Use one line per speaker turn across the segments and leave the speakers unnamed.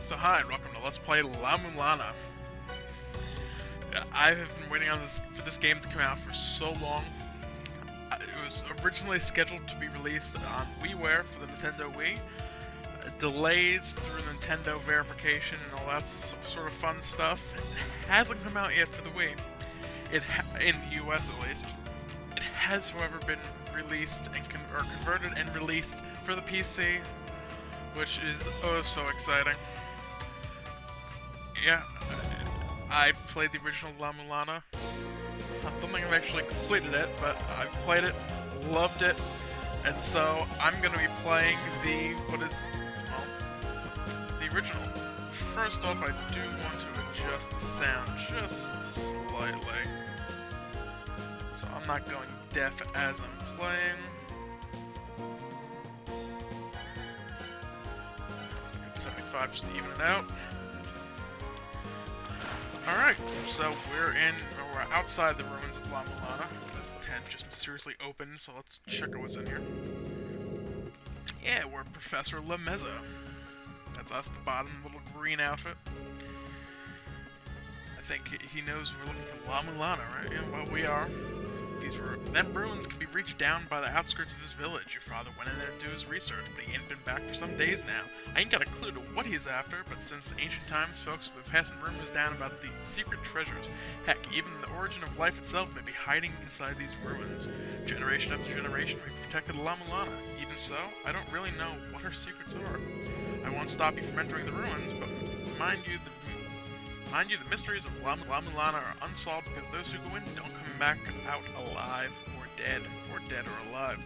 So hi, and welcome to Let's Play La-Mulana. I have been waiting on for this game to come out for so long. It was originally scheduled to be released on Wii-Ware for the Nintendo Wii. Delays through Nintendo verification and all that sort of fun stuff. It hasn't come out yet for the Wii. In the US at least. It has, however, been released and converted and released for the PC, which is oh so exciting. Yeah, I've played the original La-Mulana. I don't think I've actually completed it, but I've played it, loved it, and so I'm going to be playing the original. First off, I do want to adjust the sound just slightly, so I'm not going deaf as I'm playing. 75 just to even it out. Alright, so we're outside the ruins of La-Mulana. This tent just mysteriously opened, so let's check out what's in here. Yeah, we're Professor Lemeza. That's us at the bottom, little green outfit. I think he knows we're looking for La-Mulana, right? Yeah, well, we are. Them ruins can be reached down by the outskirts of this village. Your father went in there to do his research, but he ain't been back for some days now. I ain't got a clue to what he's after, but since ancient times, folks have been passing rumors down about the secret treasures. Heck, even the origin of life itself may be hiding inside these ruins. Generation after generation, we protected La-Mulana. Even so, I don't really know what her secrets are. I won't stop you from entering the ruins, but mind you, the mysteries of La-Mulana are unsolved because those who go in don't come back out alive or dead or alive.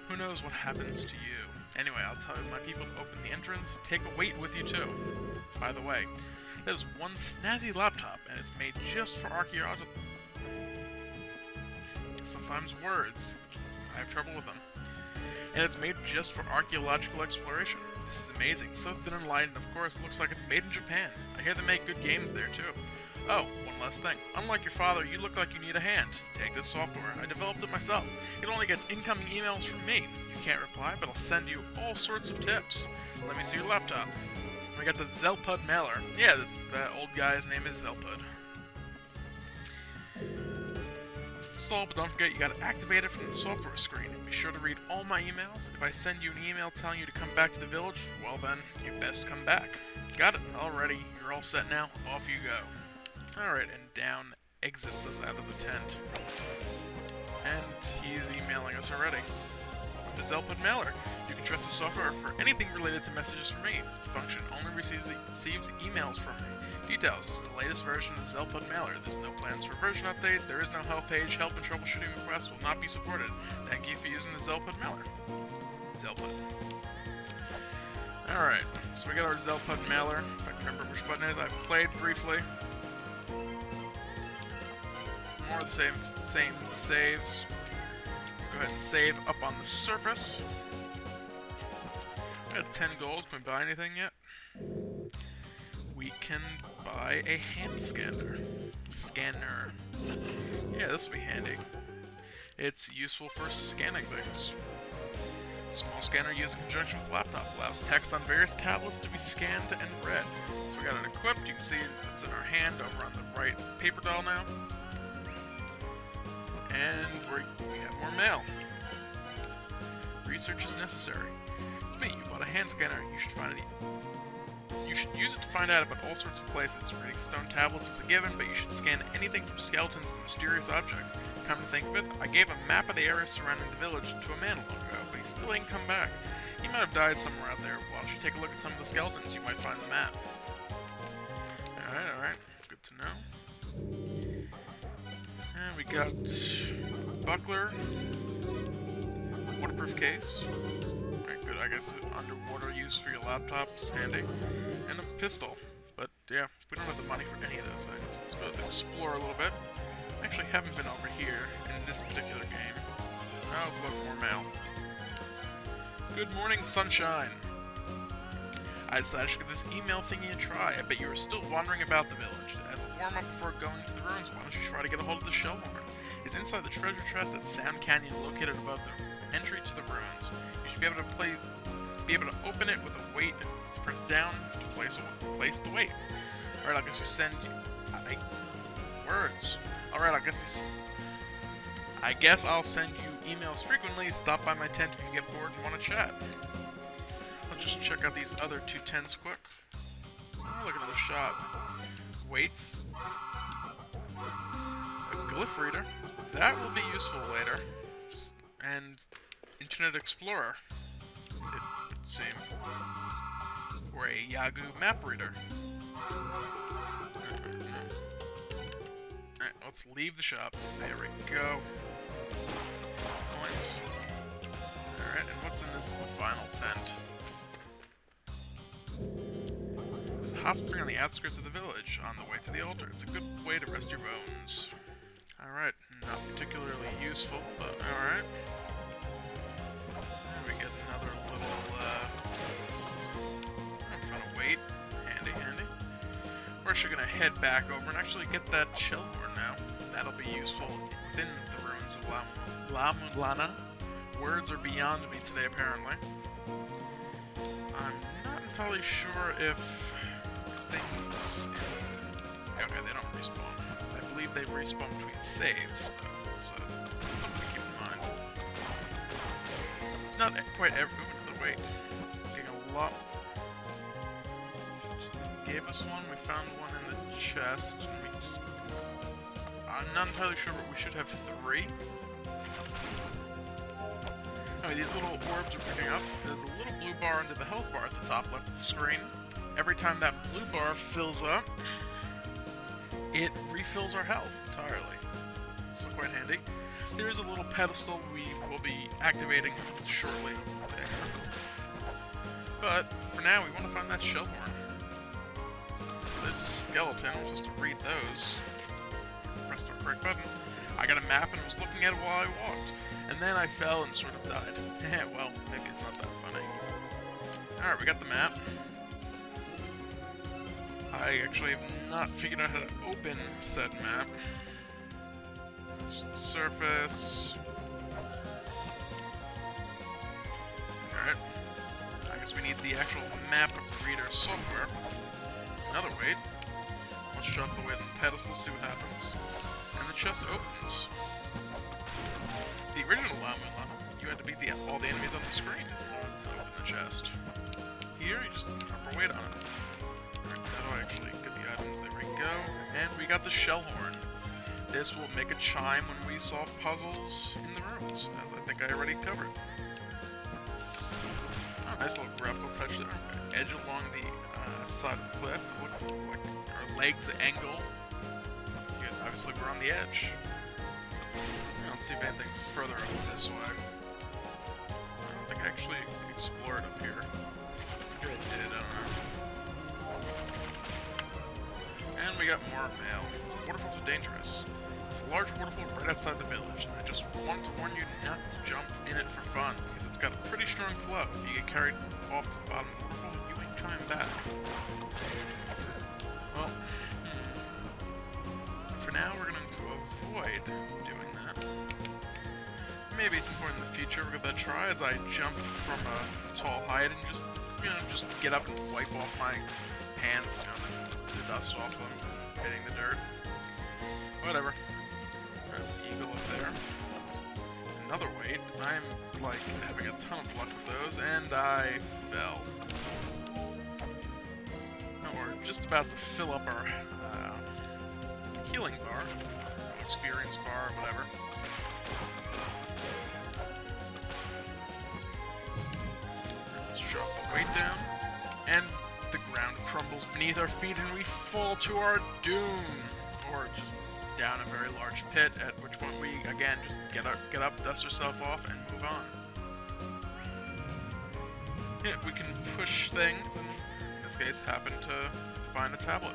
Who knows what happens to you? Anyway, I'll tell my people to open the entrance. Take a weight with you too. By the way, there's one snazzy laptop, and it's made just for archaeological. Sometimes words, I have trouble with them. And it's made just for archaeological exploration. This is amazing, so thin and light, and of course looks like it's made in Japan. I hear they make good games there too. Oh, one last thing. Unlike your father, you look like you need a hand. Take this software. I developed it myself. It only gets incoming emails from me. You can't reply, but I'll send you all sorts of tips. Let me see your laptop. We got the Xelpud mailer. Yeah, the old guy's name is Xelpud. Install, but don't forget you gotta activate it from the software screen. Be sure to read all my emails. If I send you an email telling you to come back to the village, well then, you best come back. Got it? Alrighty, you're all set now. Off you go. Alright, and down exits us out of the tent. And he's emailing us already. Welcome to Xelpud Mailer. You can trust the software for anything related to messages from me. The function only receives emails from me. Details. This is the latest version of the Xelpud Mailer. There's no plans for version update. There is no help page. Help and troubleshooting requests will not be supported. Thank you for using the Xelpud Mailer. Xelpud. Alright, so we got our Xelpud Mailer. If I can remember which button it is, I've played briefly. More of the same saves. Let's go ahead and save up on the surface. I got 10 gold. Can we buy anything yet? We can buy a hand scanner. Yeah, this will be handy. It's useful for scanning things. Small scanner used in conjunction with laptop allows text on various tablets to be scanned and read. So we got it equipped. You can see it's in our hand over on the right paper doll now. And we have more mail. Research is necessary. It's me. You bought a hand scanner. You should use it to find out about all sorts of places. Reading stone tablets is a given, but you should scan anything from skeletons to mysterious objects. Come to think of it, I gave a map of the area surrounding the village to a man long ago, but he still ain't come back. He might have died somewhere out there. Why don't you take a look at some of the skeletons? You might find the map. Alright. Good to know. And we got buckler, waterproof case. Alright, good. I guess underwater use for your laptop is handy. And a pistol. But yeah, we don't have the money for any of those things. Let's go to explore a little bit. I actually haven't been over here in this particular game. Oh, look, more mail. Good morning, sunshine. I decided to give this email thingy a try. I bet you are still wandering about the village. As a warm-up before going to the ruins, why don't you try to get a hold of the Shellhorn? It's inside the treasure chest at Sound Canyon located above the entry to the ruins. You should be able be able to open it with a weight. Press down to place the weight. Alright, I guess you send words. Alright, I guess I'll send you emails frequently. Stop by my tent if you get bored and want to chat. Let's just check out these other 2 tents quick. Oh, look at the shop. Weights. A glyph reader. That will be useful later. And Internet Explorer, it would seem. Or a Yahoo map reader. Alright, let's leave the shop. There we go. Points. Alright, and what's in this final tent? There's a hot spring on the outskirts of the village, on the way to the altar. It's a good way to rest your bones. Alright, not particularly useful, but alright. There we get another little, kind of weight. Handy, handy. We're actually gonna head back over and actually get that shell horn now. That'll be useful within the ruins of La-Mulana. Words are beyond me today, apparently. I'm not entirely sure if things... Okay, they don't respawn. I believe they respawn between saves, though, so that's something to keep in mind. Not quite every... Ooh, wait. Getting a lot... Gave us one, we found one in the chest, and we just... I'm not entirely sure, but we should have 3. Anyway, these little orbs are picking up. There's a little blue bar under the health bar at the top left of the screen. Every time that blue bar fills up, it refills our health entirely. So quite handy. There is a little pedestal we will be activating shortly there. But for now, we want to find that shell horn. There's a skeleton. We're supposed to read those. Press the correct button. I got a map and was looking at it while I walked. And then I fell and sort of died. Well, maybe it's not that funny. Alright, we got the map. I actually have not figured out how to open said map. It's just the surface. Alright. I guess we need the actual map reader software. Another weight. Let's drop the weight on the pedestal, see what happens. And the chest opens. The original La-Mulana, you had to beat all the enemies on the screen to open the chest. Here, you just drop a weight on it. Alright, now I actually get the items. There we go. And we got the shell horn. This will make a chime when we solve puzzles in the rooms, as I think I already covered. Oh, nice little graphical touch there. Edge along the side of the cliff. It looks like our legs angle. Yeah, obviously, we're on the edge. I don't see if anything's further up this way. I don't think I actually explored up here. Maybe I did, I don't know. And we got more mail. Waterfalls are dangerous. It's a large waterfall right outside the village, and I just want to warn you not to jump in it for fun, because it's got a pretty strong flow. If you get carried off to the bottom of the waterfall, you ain't coming back. Well, for now, we're going to avoid doing that. Maybe it's important in the future we'll give that a try as I jump from a tall height and just, just get up and wipe off my hands, the dust off them, hitting the dirt. Whatever. There's an eagle up there. Another weight. I'm, having a ton of luck with those, and I fell. Oh, we're just about to fill up our healing bar, experience bar, whatever. Let's drop the weight down, and the ground crumbles beneath our feet, and we fall to our doom, or just down a very large pit. At which point we again just get up, dust ourselves off, and move on. Yeah, we can push things, and in this case, happen to find a tablet.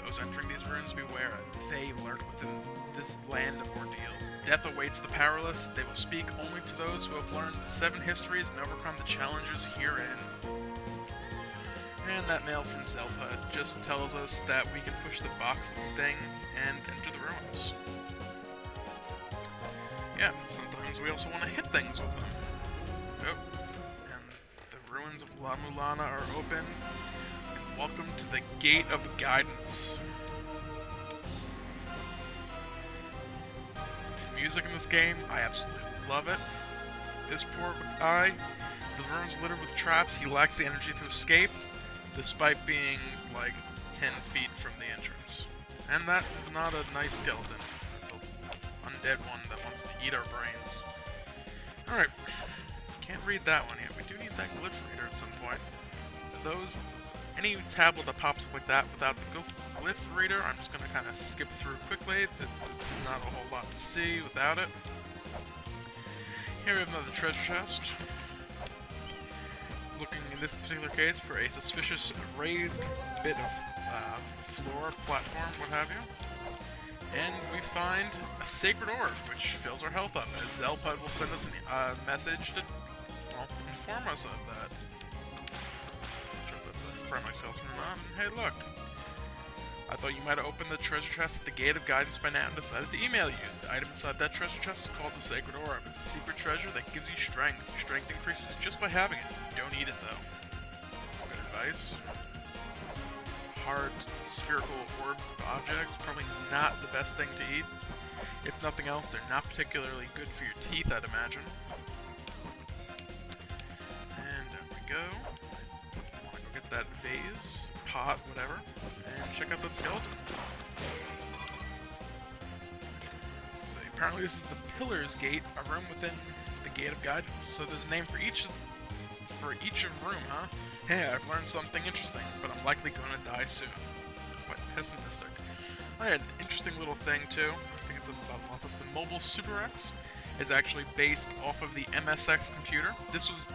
Those entering these ruins beware, they lurk within this land of ordeals. Death awaits the powerless, they will speak only to those who have learned the 7 histories and overcome the challenges herein. And that mail from Xelpud just tells us that we can push the box thing and enter the ruins. Yeah, sometimes we also want to hit things with them. Oh, and the ruins ruins of La-Mulana are open. And welcome to the Gate of Guidance. The music in this game, I absolutely love it. This poor guy, the ruins littered with traps, he lacks the energy to escape, despite being like 10 feet from the entrance. And that is not a nice skeleton. It's an undead one that wants to eat our brains. Alright, can't read that one yet. We do need that glyph reader at some point. Any tablet that pops up like that without the glyph reader, I'm just going to kind of skip through quickly. There's not a whole lot to see without it. Here we have another treasure chest. Looking in this particular case for a suspicious raised bit of floor, platform, what have you. And we find a sacred orb, which fills our health up, as Xelpud will send us a message to, well, inform us of that. Not sure if that's a friendly salesman or not. And hey, look! I thought you might have opened the treasure chest at the Gate of Guidance by now and decided to email you. The item inside that treasure chest is called the Sacred Orb. It's a secret treasure that gives you strength. Your strength increases just by having it. You don't eat it, though. That's good advice. Hard, spherical orb objects, probably not the best thing to eat. If nothing else, they're not particularly good for your teeth, I'd imagine. And there we go. I want to go get that vase, pot, whatever, and check out that skeleton. So apparently this is the Pillar's Gate, a room within the Gate of Guidance. So there's a name for each room, huh? Hey, I've learned something interesting, but I'm likely going to die soon. Quite pessimistic. I had an interesting little thing too. I think it's at the bottom left. The Mobile Super X is actually based off of the MSX computer. This was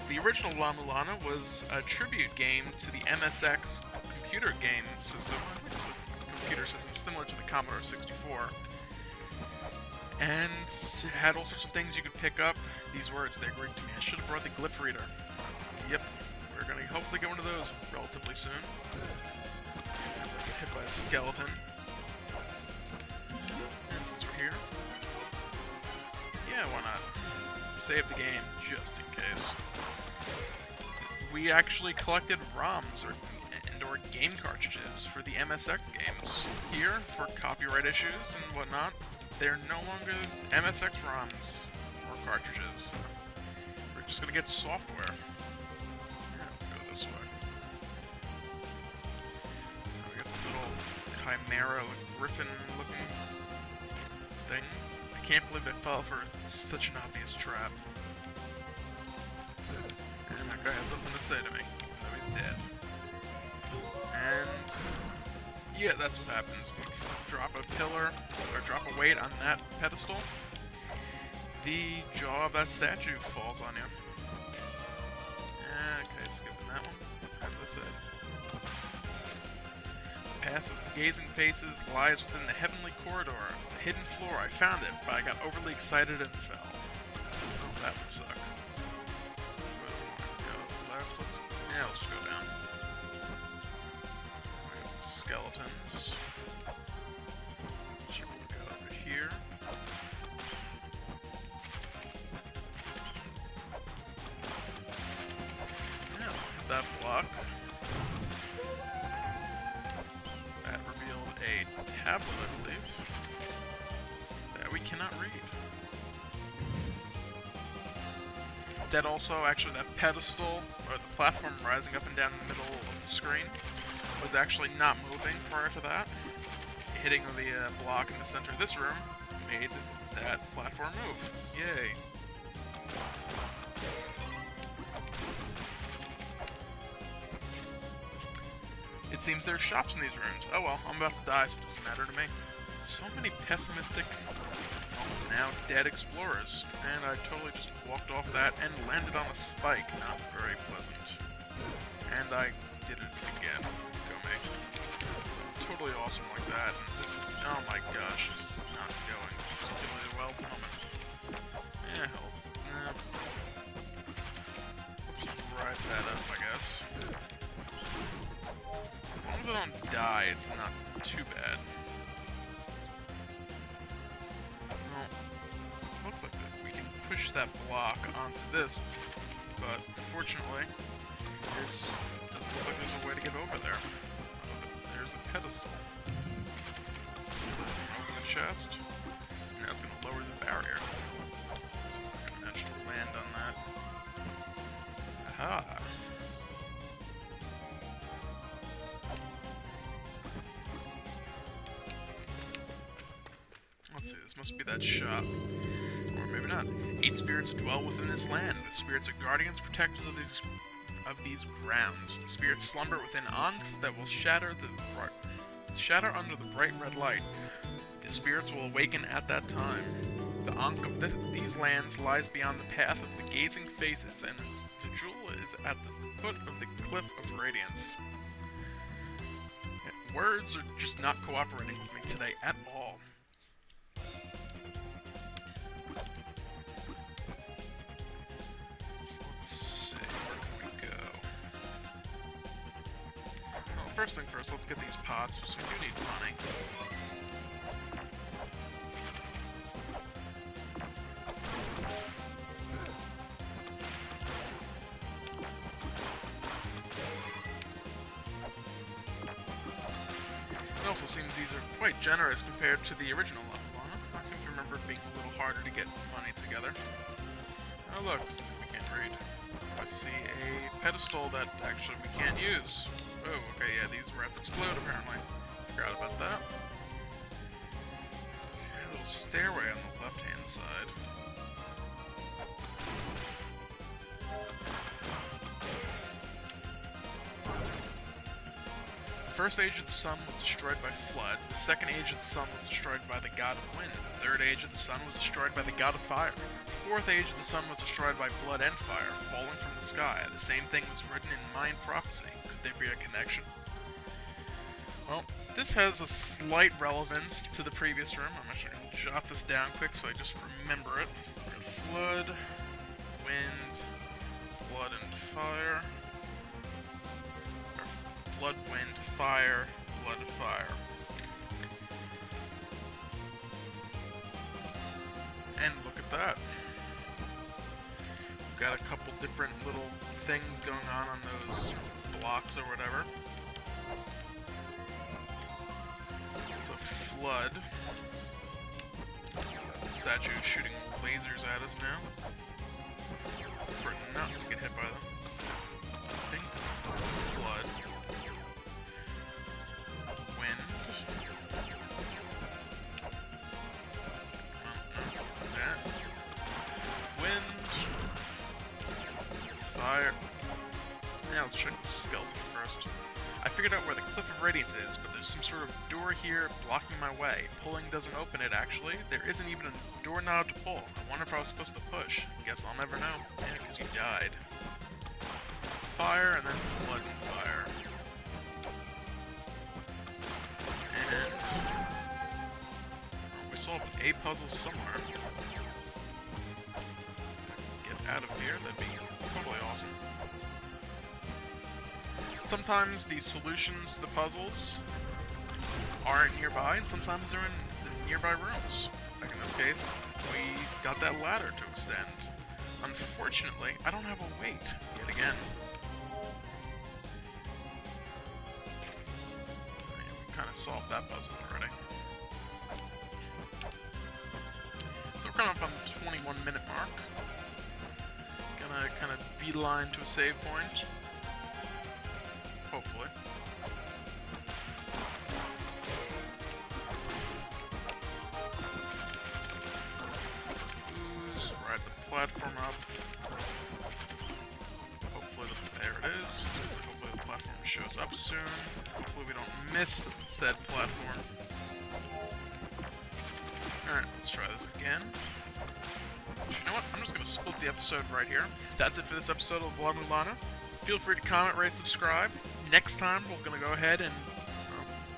the original La-Mulana was a tribute game to the MSX computer game system. It was a computer system similar to the Commodore 64. And it had all sorts of things you could pick up. These words, they're Greek to me. I should have brought the glyph reader. Yep. We're going to hopefully go into those relatively soon. Get hit by a skeleton. And since we're here, yeah, why not? Save the game, just in case. We actually collected ROMs, or game cartridges, for the MSX games. Here, for copyright issues and whatnot, they're no longer MSX ROMs or cartridges. We're just going to get software. This way. We got some little chimera, griffin looking things. I can't believe I fell for such an obvious trap. And that guy has nothing to say to me. So he's dead. And yeah, that's what happens. When you drop a pillar or drop a weight on that pedestal, the jaw of that statue falls on you. Okay, skipping that one. As I said. The path of gazing faces lies within the heavenly corridor. The hidden floor, I found it, but I got overly excited and fell. Oh, that would suck. Where do we want to go? Left? Let's just go down. We got some skeletons. Check what we got over here. That block. That revealed a tablet, I believe, that we cannot read. That also, actually, that pedestal, or the platform rising up and down the middle of the screen, was actually not moving prior to that. Hitting the block in the center of this room made that platform move. Yay. It seems there are shops in these ruins. Oh well, I'm about to die, so it doesn't matter to me. So many pessimistic, now dead explorers. And I totally just walked off that and landed on a spike. Not very pleasant. And I did it again. Go me. So, totally awesome like that. And this is, oh my gosh, this is not going particularly well, gentlemen. Yeah, hell. Let's ride that up, I guess. As long as I don't die, it's not too bad. Well, looks like we can push that block onto this, but unfortunately, Doesn't look like there's a way to get over there. But there's a pedestal. Open the chest. Now it's gonna lower the barrier. See if I can manage to land on that. Aha! Let's see, this must be that shop. Or maybe not. 8 spirits dwell within this land. The spirits are guardians, protectors of these grounds. The spirits slumber within ankhs that will shatter under the bright red light. The spirits will awaken at that time. The ankh of these lands lies beyond the path of the gazing faces, and the jewel is at the foot of the cliff of radiance. Words are just not cooperating with me today at all. First thing first, let's get these pots, because we do need money. It also seems these are quite generous compared to the original La-Mulana. I seem to remember it being a little harder to get money together. Oh look, we can't read. I see a pedestal that actually we can't use. Oh, okay, yeah, these rats explode, apparently. Forgot about that. Okay, a little stairway on the left-hand side. The first age of the sun was destroyed by flood. The second age of the sun was destroyed by the god of wind. The third age of the sun was destroyed by the god of fire. The fourth age of the sun was destroyed by blood and fire, falling from the sky. The same thing was written in Mayan prophecy. Could there be a connection? Well, this has a slight relevance to the previous room. I'm actually going to jot this down quick so I just remember it. Flood, wind, blood and fire. Or blood, wind, fire, blood, fire. And look at that. We've got a couple different little things going on those blocks or whatever. It's a flood. The statue is shooting lasers at us now. For not to get hit by them. I think this is a flood. Wind. That. Wind. Fire. Now let's check the skeleton first. I figured out where the Cliff of Radiance is, but there's some sort of door here blocking my way. Pulling doesn't open it, actually. There isn't even a doorknob to pull. I wonder if I was supposed to push. Guess I'll never know. Yeah, because you died. Fire, and then blood and fire. And... oh, we solved a puzzle somewhere. Get out of here, that'd be totally awesome. Sometimes the solutions to the puzzles aren't nearby, and sometimes they're in the nearby rooms. Like in this case, we got that ladder to extend. Unfortunately, I don't have a weight yet again. We kind of solved that puzzle already. So we're coming up on the 21-minute mark. Gonna kind of beeline to a save point. Hopefully. Ooze, ride the platform up. Hopefully, there it is. It says hopefully the platform shows up soon. Hopefully we don't miss said platform. Alright, let's try this again. You know what? I'm just going to split the episode right here. That's it for this episode of La-Mulana. Feel free to comment, rate, subscribe. Next time, we're going to go ahead and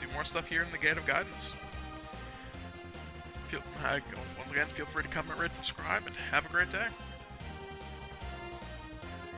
do more stuff here in the Gate of Guidance. Once again, feel free to comment, rate, subscribe, and have a great day.